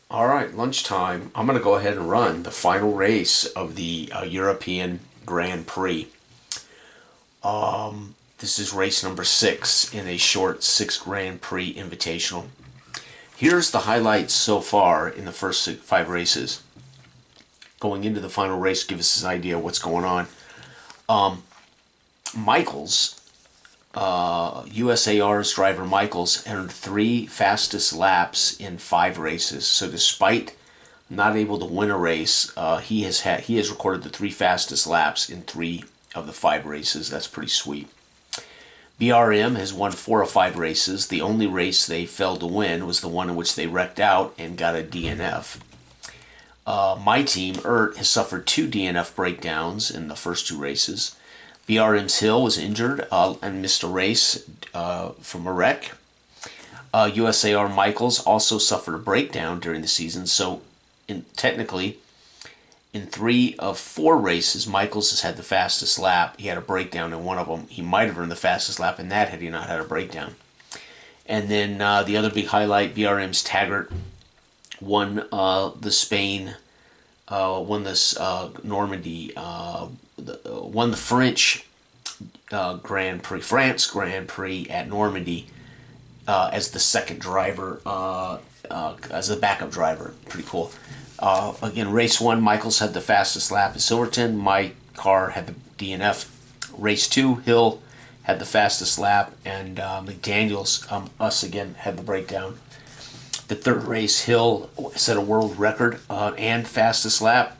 All right, lunchtime. I'm going to go ahead and run the final race of the European Grand Prix. This is race number 6 in a short 6 Grand Prix Invitational. Here's the highlights so far in the first 5 races. Going into the final race, give us an idea of what's going on. Michaels, USAR's driver Michaels, earned 3 fastest laps in 5 races. So despite not able to win a race, he has recorded the 3 fastest laps in 3 of the 5 races. That's pretty sweet. BRM has won 4 of 5 races. The only race they failed to win was the one in which they wrecked out and got a DNF. My team, has suffered 2 DNF breakdowns in the first 2 races. BRM's Hill was injured and missed a race from a wreck. USAR Michaels also suffered a breakdown during the season, so technically, in 3 of 4 races, Michaels has had the fastest lap. He had a breakdown in one of them. He might have earned the fastest lap in that had he not had a breakdown. And then the other big highlight, BRM's Taggart won the Spain, won this Normandy, won the French Grand Prix, France Grand Prix at Normandy as the second driver, as the backup driver. Pretty cool. Again, race 1, Michaels had the fastest lap at Silverton. My car had the DNF. Race 2, Hill had the fastest lap, and McDaniels, us again, had the breakdown. The third race, Hill set a world record and fastest lap.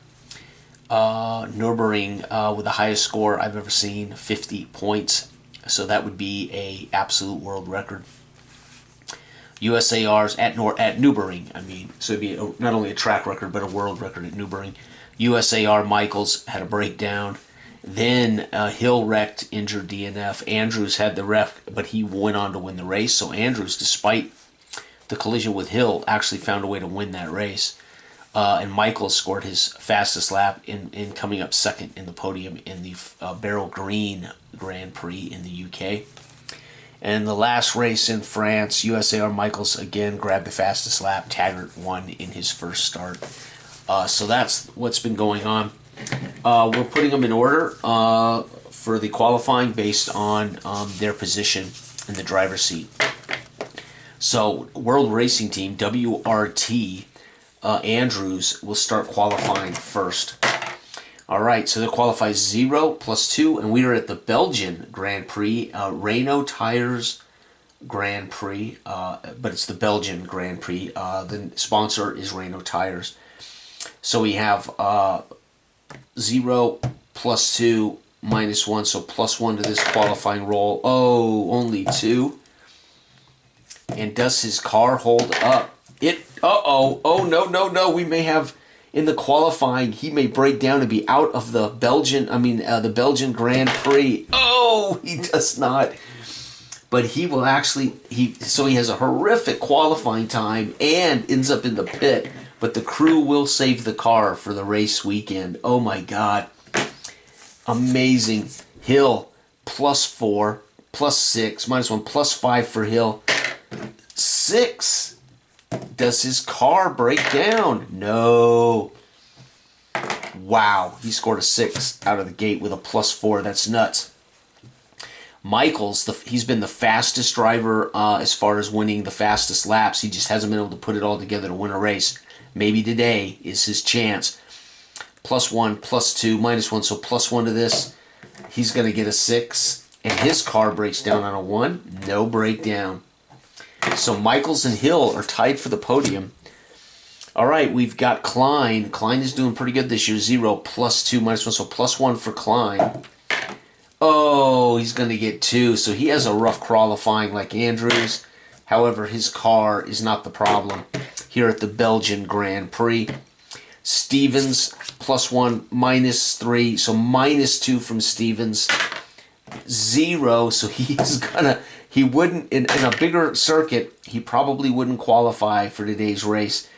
Nürburgring with the highest score I've ever seen, 50 points. So that would be a absolute world record. USAR's at Nürburgring, so it'd be not only a track record but a world record at Nürburgring. USAR Michaels had a breakdown. Then Hill wrecked, injured, DNF. Andrews had the wreck, but he went on to win the race. So Andrews, despite the collision with Hill, actually found a way to win that race. And Michaels scored his fastest lap in coming up second in the podium in the Beryl Green Grand Prix in the UK. And the last race in France, USAR Michaels again grabbed the fastest lap. Taggart won in his first start. So that's what's been going on. We're putting them in order for the qualifying based on their position in the driver's seat. So World Racing Team, WRT, Andrews will start qualifying first. All right, so they qualify 0 plus 2, and we are at the Belgian Grand Prix, Renault Tires Grand Prix, but it's the Belgian Grand Prix. The sponsor is Renault Tires. So we have 0 plus 2 minus 1, so plus 1 to this qualifying roll. Oh, only 2. And does his car hold up? Oh, no, we may have... In the qualifying, he may break down and be out of the the Belgian Grand Prix. Oh, he does not. But he will actually, he has a horrific qualifying time and ends up in the pit. But the crew will save the car for the race weekend. Oh my God. Amazing. Hill, plus 4, plus 6, minus 1, plus 5 for Hill. 6. Does his car break down? No. Wow, he scored a 6 out of the gate with a plus 4. That's nuts. Michaels, he's been the fastest driver as far as winning the fastest laps. He just hasn't been able to put it all together to win a race. Maybe today is his chance. Plus 1, plus 2, minus 1, so plus 1 to this. He's going to get a 6, and his car breaks down on a 1. No breakdown. So Michaels and Hill are tied for the podium. All right, we've got Klein. Klein is doing pretty good this year. 0 plus 2 minus 1, so plus 1 for Klein. Oh, he's going to get 2. So he has a rough qualifying like Andrews. However, his car is not the problem here at the Belgian Grand Prix. Stevens, plus 1, minus 3, so minus 2 from Stevens. 0, so he wouldn't, in a bigger circuit, he probably wouldn't qualify for today's race.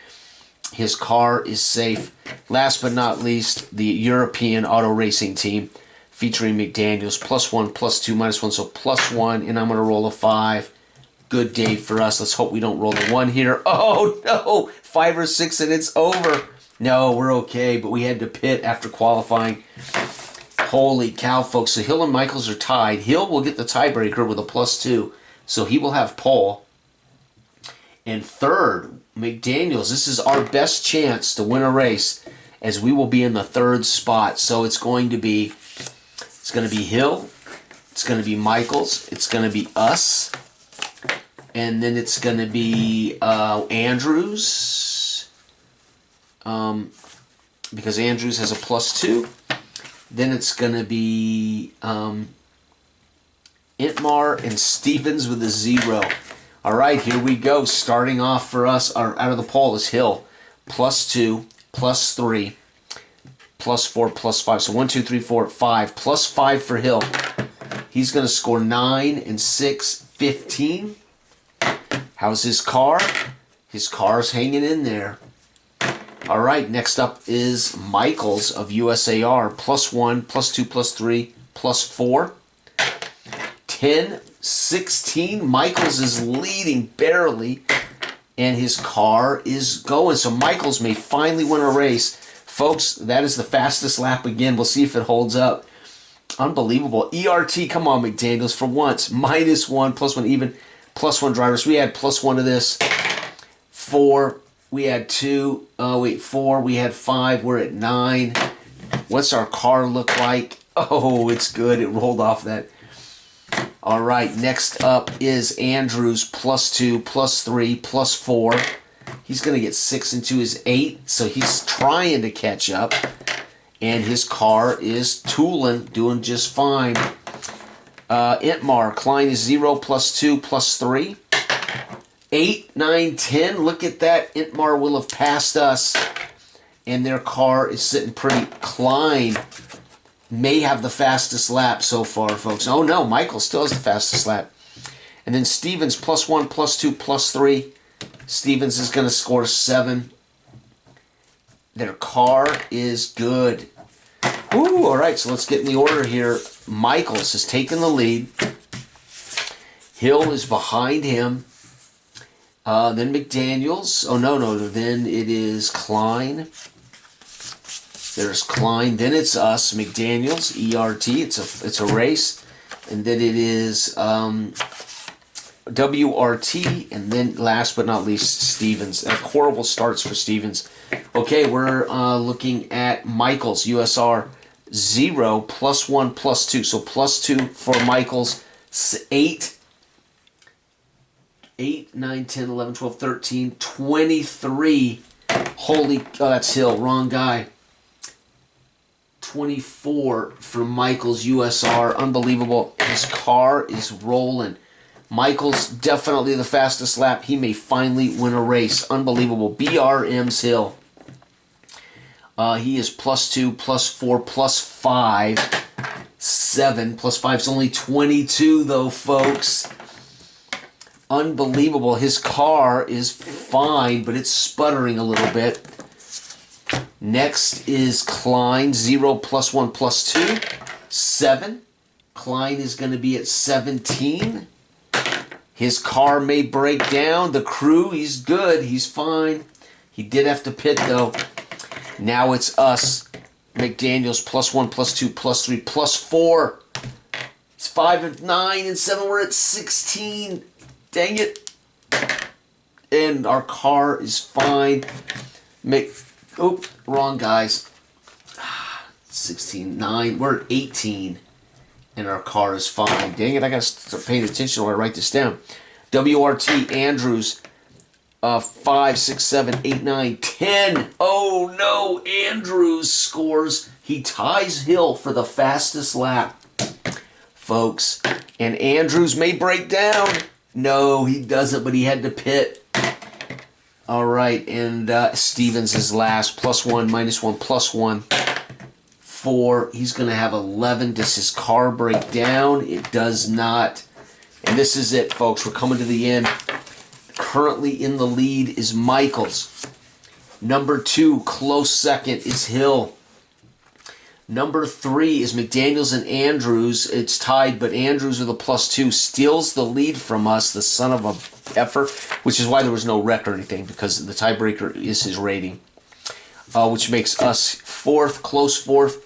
His car is safe. Last but not least, the European Auto Racing Team, featuring McDaniels, plus 1, plus 2, minus 1, so plus 1, and I'm going to roll a 5. Good day for us. Let's hope we don't roll the 1 here. Oh, no. 5 or 6 and it's over. No, we're okay, but we had to pit after qualifying. Holy cow, folks. So Hill and Michaels are tied. Hill will get the tiebreaker with a +2, so he will have pole. And third, McDaniels. This is our best chance to win a race, as we will be in the 3rd spot. So it's going to be Hill, it's going to be Michaels, it's going to be us, and then it's going to be Andrews, because Andrews has a +2. Then it's going to be Itmar and Stevens with a 0. All right, here we go. Starting off for us, out of the pole is Hill, +2, +3, +4, +5. So 1, 2, 3, 4, 5. +5 for Hill. He's going to score 9 and 6, 15. How's his car? His car's hanging in there. All right, next up is Michaels of USAR, +1, +2, +3, +4. 10, 16. Michaels is leading barely, and his car is going. So Michaels may finally win a race. Folks, that is the fastest lap again. We'll see if it holds up. Unbelievable. ERT, come on, McDaniels, for once. -1, +1 even, +1 drivers. We had +1 to this. 4, we had 2. 4, we had 5. We're at 9. What's our car look like? Oh, it's good. It rolled off that. All right, next up is Andrews, +2, +3, +4. He's going to get 6 into his 8, so he's trying to catch up. And his car is tooling, doing just fine. Itmar, Klein is 0, +2, +3. 8, 9, 10. Look at that. Itmar will have passed us. And their car is sitting pretty. Klein may have the fastest lap so far, folks. Oh, no. Michael still has the fastest lap. And then Stevens, +1, +2, +3. Stevens is going to score 7. Their car is good. Ooh, all right, so let's get in the order here. Michaels has taken the lead. Hill is behind him. Then McDaniels. Oh, no. Then it is Klein. There's Klein. Then it's us, McDaniels, ERT. It's a race. And then it is WRT. And then last but not least, Stevens. Horrible starts for Stevens. Okay, we're looking at Michaels, USR 0, +1, +2. So +2 for Michaels. 8, 9, 10, 11, 12, 13, 23. Holy, oh, that's Hill. Wrong guy. 24 for Michaels, USR. Unbelievable. His car is rolling. Michaels, definitely the fastest lap. He may finally win a race. Unbelievable. BRM's Hill. He is +2, +4, +5, 7. +5 is only 22, though, folks. Unbelievable. His car is fine, but it's sputtering a little bit. Next is Klein, 0, +1, +2, 7. Klein is going to be at 17. His car may break down. The crew, he's good. He's fine. He did have to pit, though. Now it's us. McDaniels, +1, +2, +3, +4. It's 5 and 9 and 7. We're at 16. Dang it. And our car is fine. Oop, wrong guys. 16, 9. We're at 18. And our car is fine. Dang it, I got to start paying attention when I write this down. WRT, Andrews, 5, 6, 7, 8, 9, 10. Oh, no, Andrews scores. He ties Hill for the fastest lap, folks. And Andrews may break down. No, he doesn't, but he had to pit. All right, and Stevens is last. +1, -1, +1. 4. He's going to have 11. Does his car break down? It does not. And this is it, folks. We're coming to the end. Currently in the lead is Michaels. Number 2, close second, is Hill. Number 3 is McDaniels and Andrews. It's tied, but Andrews with a +2 steals the lead from us, the son of a effer, which is why there was no wreck or anything, because the tiebreaker is his rating, which makes us 4th, close 4th.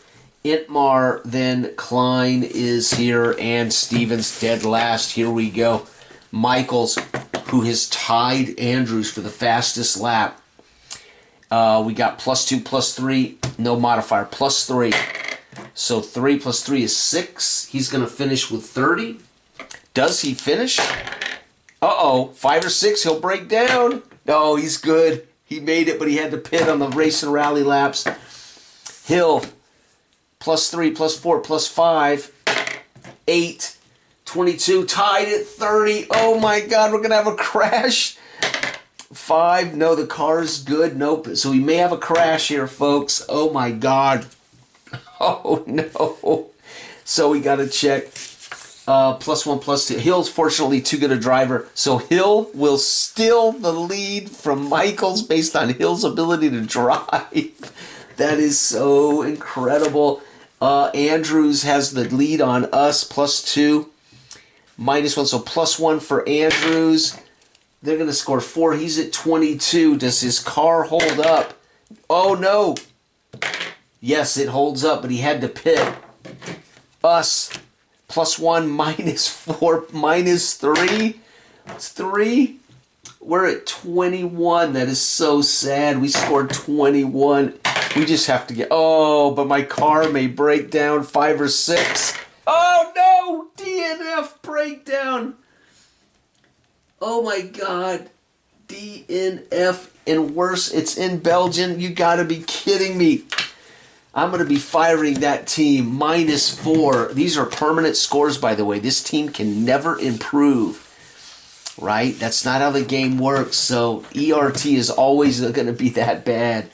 Intmar, then Klein is here, and Stevens dead last. Here we go. Michaels, who has tied Andrews for the fastest lap. We got +2, +3, no modifier, +3. So 3 + 3 is 6. He's going to finish with 30. Does he finish? Uh-oh, 5 or 6, he'll break down. No, he's good. He made it, but he had to pit on the race and rally laps. Hill, +3, +4, +5, 8, 22, tied at 30. Oh my God, we're going to have a crash. 5, no, the car's good. Nope. So we may have a crash here, folks. Oh my God. Oh no. So we got to check. +1, +2. Hill's fortunately too good a driver. So Hill will steal the lead from Michaels based on Hill's ability to drive. That is so incredible. Andrews has the lead on us, +2, -1. So +1 for Andrews. They're going to score 4. He's at 22. Does his car hold up? Oh, no. Yes, it holds up, but he had to pit. Us, +1, -4, -3. It's 3. We're at 21. That is so sad. We scored 21. We just have to get... Oh, but my car may break down 5 or 6. Oh, no! DNF breakdown. Oh my God, DNF, and worse, it's in Belgian. You gotta be kidding me. I'm gonna be firing that team. -4. These are permanent scores, by the way. This team can never improve, right? That's not how the game works. So ERT is always gonna be that bad.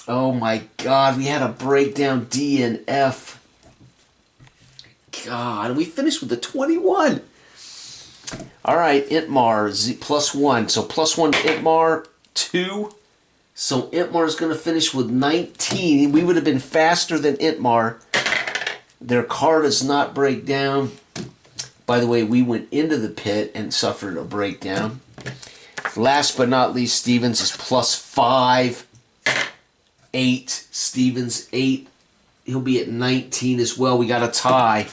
Oh my God, we had a breakdown DNF. God, we finished with a 21. All right, Intmar, +1. So +1 Intmar, 2. So Intmar is going to finish with 19. We would have been faster than Intmar. Their car does not break down. By the way, we went into the pit and suffered a breakdown. Last but not least, Stevens is +5. 8. Stevens, 8. He'll be at 19 as well. We got a tie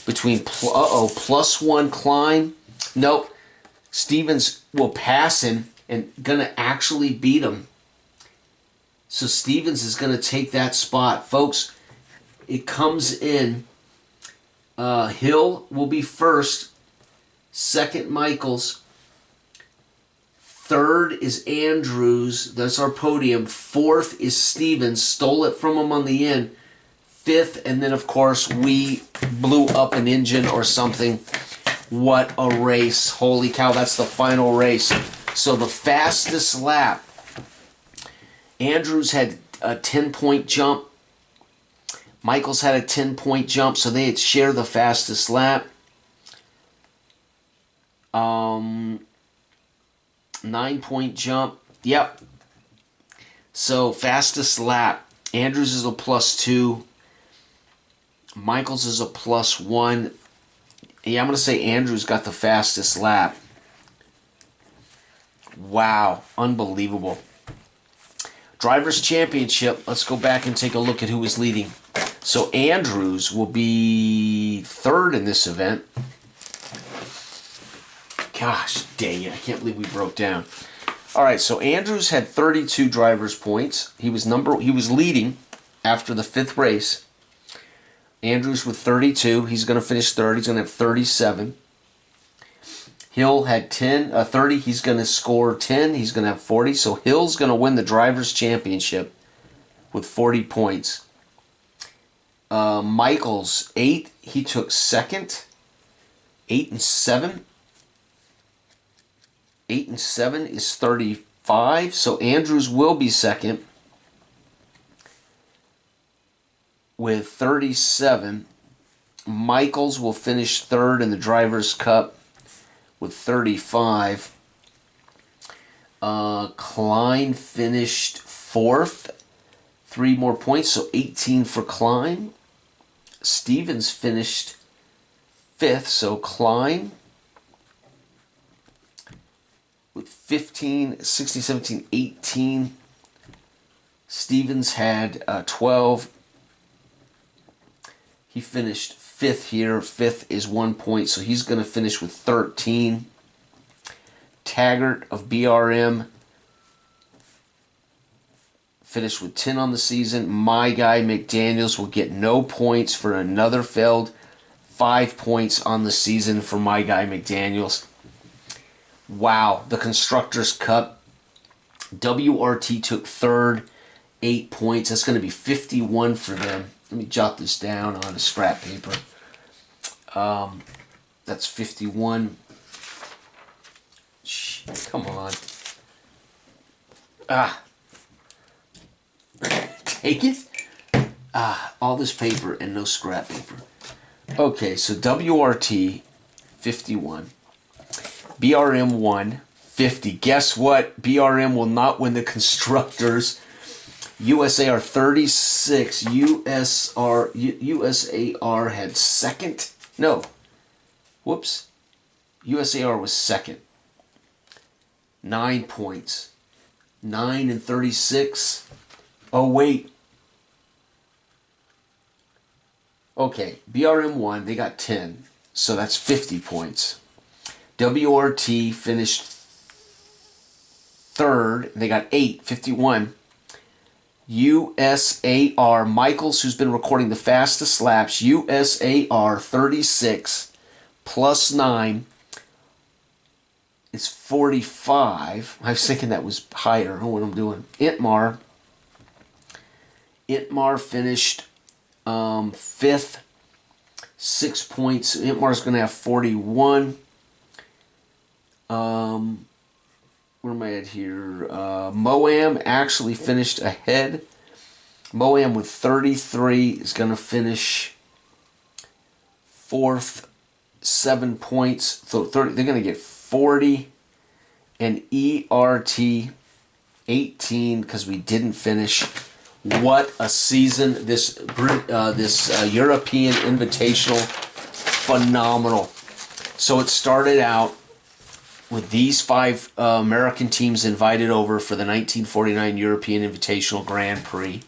between, +1 Klein. Nope. Stevens will pass him and going to actually beat him. So Stevens is going to take that spot. Folks, it comes in. Hill will be first. Second, Michaels. Third is Andrews. That's our podium. Fourth is Stevens. Stole it from him on the end. Fifth, and then, of course, we blew up an engine or something. What a race. Holy cow, that's the final race. So the fastest lap, Andrews had a 10-point jump. Michaels had a 10-point jump, so they had shared the fastest lap. 9-point jump. Yep. So fastest lap. Andrews is a +2. Michaels is a +1. Yeah, I'm going to say Andrews got the fastest lap. Wow. Unbelievable. Drivers' Championship. Let's go back and take a look at who was leading. So Andrews will be third in this event. Gosh dang it. I can't believe we broke down. All right, so Andrews had 32 drivers' points. He was leading after the 5th race. Andrews with 32. He's going to finish third. He's going to have 37. Hill had 30. He's going to score 10. He's going to have 40. So Hill's going to win the Drivers' Championship with 40 points. Michaels, 8. He took second. 8 and 7. 8 and 7 is 35. So Andrews will be second with 37. Michaels will finish third in the Drivers' Cup with 35. Klein finished 4th, 3 more points, so 18 for Klein. Stevens finished 5th, so Klein with 15, 16, 17, 18. Stevens had 12. He finished 5th here. 5th is 1 point, so he's going to finish with 13. Taggart of BRM finished with 10 on the season. My guy McDaniels will get no points for another failed 5 points on the season for my guy McDaniels. Wow, the Constructors' Cup. WRT took 3rd, 8 points. That's going to be 51 for them. Let me jot this down on a scrap paper. That's 51. Come on. Take it? All this paper and no scrap paper. Okay, so WRT, 51. BRM won, 50. Guess what? BRM will not win the Constructors. USAR 36. USAR had 2nd. No. Whoops. USAR was 2nd. 9 points. 9 and 36. Oh, wait. Okay, BRM won. They got 10. So that's 50 points. WRT finished 3rd. They got 8, 51. USAR, Michaels, who's been recording the fastest laps, USAR 36 plus 9 is 45. I was thinking that was higher. I don't know what I'm doing. Itmar finished 5th, 6 points. Itmar's going to have 41. Where am I at here? Moam actually finished ahead. Moam with 33 is going to finish 4th, 7 points. So 30, they're going to get 40. And ERT 18 because we didn't finish. What a season! This European Invitational, phenomenal. So it started out with these 5 American teams invited over for the 1949 European Invitational Grand Prix.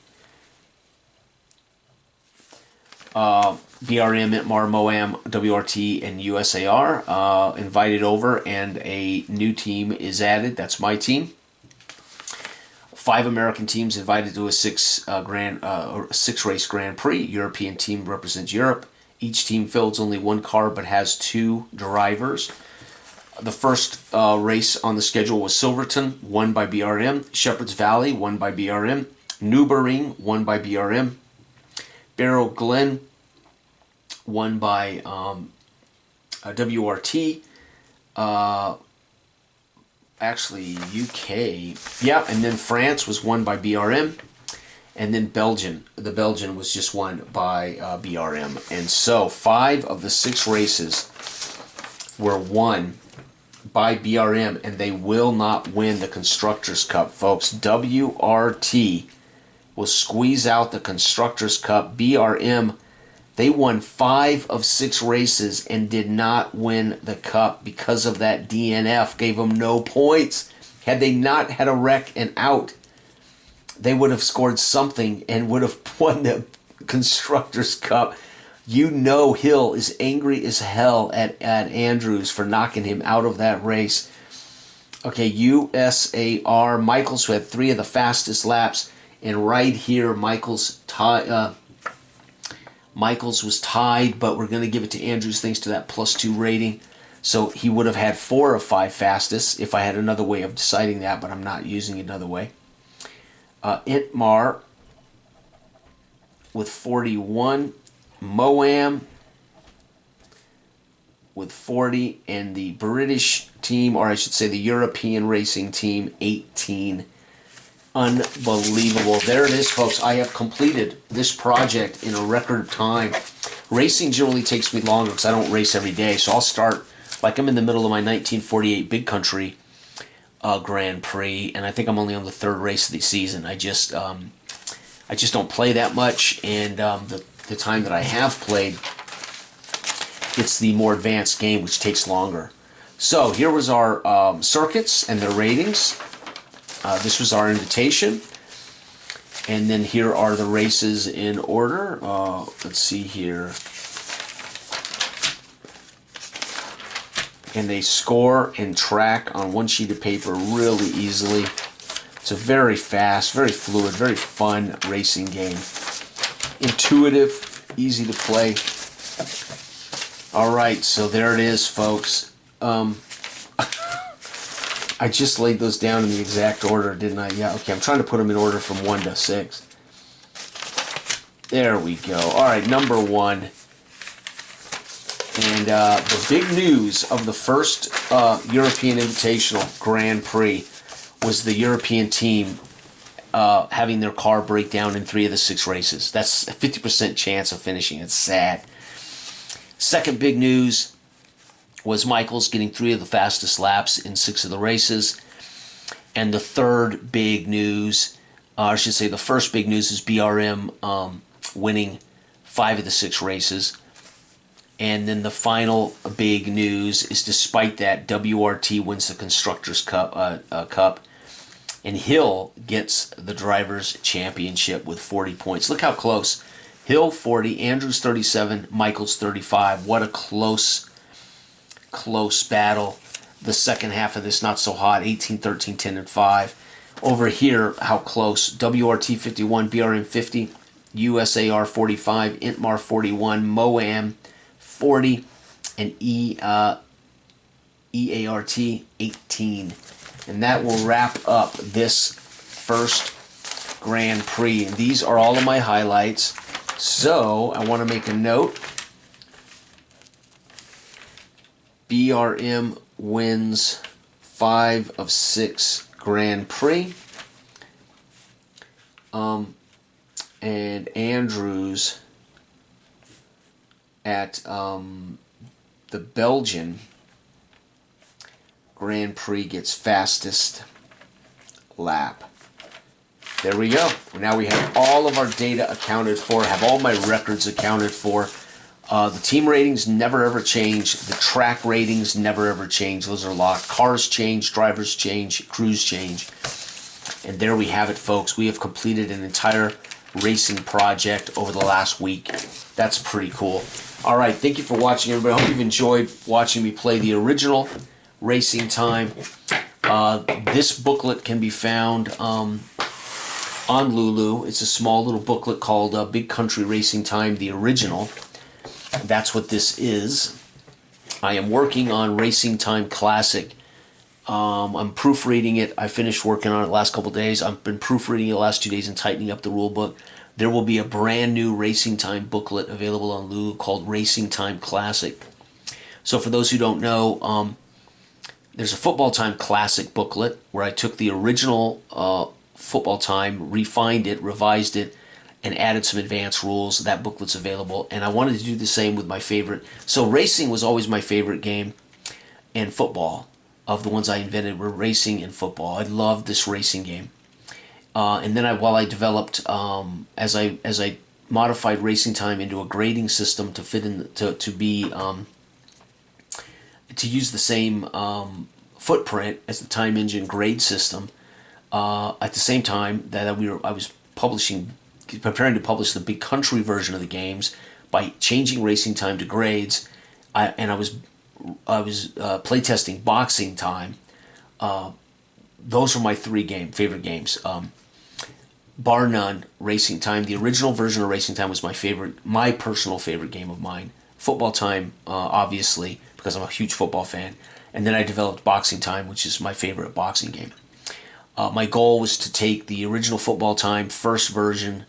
BRM, Itmar, Moam, WRT, and USAR invited over, and a new team is added. That's my team. 5 American teams invited to a 6-race Grand Prix. European team represents Europe. Each team fields only 1 car but has 2 drivers. The first race on the schedule was Silverton, won by BRM. Shepherd's Valley, won by BRM. Newburying, won by BRM. Barrow Glen, won by WRT. Actually, UK. Yeah, and then France was won by BRM. And then Belgian. The Belgian was just won by BRM. And so 5 of the 6 races were won by BRM, and they will not win the Constructors' Cup, folks. WRT will squeeze out the Constructors' Cup. BRM, they won 5 of 6 races and did not win the Cup because of that DNF. Gave them no points. Had they not had a wreck and out, they would have scored something and would have won the Constructors' Cup. You know Hill is angry as hell at Andrews for knocking him out of that race. Okay, USAR, Michaels, who had 3 of the fastest laps, and right here Michaels was tied, but we're going to give it to Andrews thanks to that +2 rating. So he would have had 4 of 5 fastest if I had another way of deciding that, but I'm not using another way. Itmar with 41. Moam with 40, and the British team, or I should say the European racing team, 18. Unbelievable. There it is, folks. I have completed this project in a record time. Racing generally takes me longer because I don't race every day, so I'll start, like I'm in the middle of my 1948 Big Country Grand Prix, and I think I'm only on the 3rd race of the season. I just I just don't play that much, and the time that I have played, it's the more advanced game, which takes longer. So here was our circuits and their ratings. This was our invitation. And then here are the races in order. Let's see here. And they score and track on one sheet of paper really easily. It's a very fast, very fluid, very fun racing game. Intuitive, easy to play. All right, so there it is, folks. I just laid those down in the exact order, didn't I? Yeah, okay, I'm trying to put them in order from 1 to 6. There we go. All right, number 1. And the big news of the first European Invitational Grand Prix was the European team having their car break down in 3 of the 6 races. That's a 50% chance of finishing. It's sad. Second big news was Michael's getting 3 of the fastest laps in 6 of the races. And the third big news, I should say the first big news, is BRM winning 5 of the 6 races. And then the final big news is, despite that, WRT wins the Constructors' Cup, and Hill gets the Drivers' Championship with 40 points. Look how close. Hill 40, Andrews 37, Michaels 35. What a close battle. The second half of this, not so hot. 18, 13, 10, and 5. Over here, how close. WRT 51, BRM 50, USAR 45, Intmar 41, Moam 40, and EART 18. And that will wrap up this first Grand Prix. And these are all of my highlights. So I want to make a note. BRM wins 5 of 6 Grand Prix. And Andrews at the Belgian Grand Prix gets fastest lap. There we go. Now we have all of our data accounted for, have all my records accounted for. The team ratings never ever change. The track ratings never ever change. Those are locked. Cars change, drivers change, crews change. And there we have it, folks. We have completed an entire racing project over the last week. That's pretty cool. All right, thank you for watching, everybody. I hope you've enjoyed watching me play the original Racing Time. This booklet can be found on Lulu. It's a small little booklet called Big Country Racing Time, the original. That's what this is. I am working on Racing Time Classic. I'm proofreading it. I finished working on it the last couple days. I've been proofreading it the last 2 days and tightening up the rule book. There will be a brand new Racing Time booklet available on Lulu called Racing Time Classic. So for those who don't know, there's a Football Time Classic booklet where I took the original Football Time, refined it, revised it, and added some advanced rules. That booklet's available, and I wanted to do the same with my favorite. So racing was always my favorite game, and football, of the ones I invented, were racing and football. I loved this racing game. And then while I developed, as I modified Racing Time into a grading system to fit in, to use the same footprint as the Time Engine grade system. At the same time that I was preparing to publish the Big Country version of the games by changing Racing Time to grades, and I was playtesting Boxing Time. Those are my 3 favorite games. Bar none, Racing Time. The original version of Racing Time was my personal favorite game of mine. Football Time, obviously, because I'm a huge football fan. And then I developed Boxing Time, which is my favorite boxing game. My goal was to take the original Football Time first version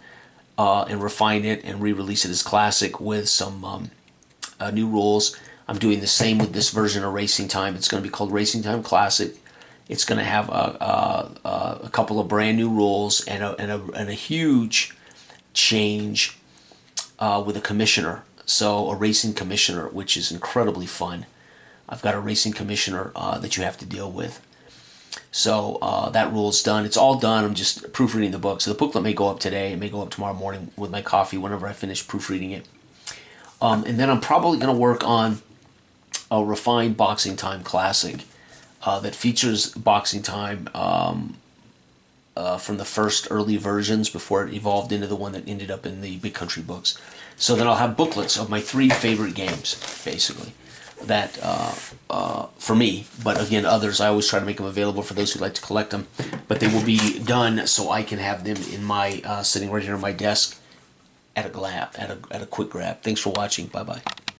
and refine it and re-release it as classic with some new rules. I'm doing the same with this version of Racing Time. It's going to be called Racing Time Classic. It's going to have a couple of brand new rules and a huge change with a commissioner. So a racing commissioner, which is incredibly fun. I've got a racing commissioner that you have to deal with. So that rule is done. It's all done. I'm just proofreading the book. So the booklet may go up today. It may go up tomorrow morning with my coffee whenever I finish proofreading it. And then I'm probably going to work on a refined Boxing Time classic that features Boxing Time from the first early versions before it evolved into the one that ended up in the Big Country books. So then I'll have booklets of my 3 favorite games, basically, that for me, but again, others, I always try to make them available for those who like to collect them, but they will be done so I can have them in my, sitting right here on my desk at a quick grab. Thanks for watching. Bye-bye.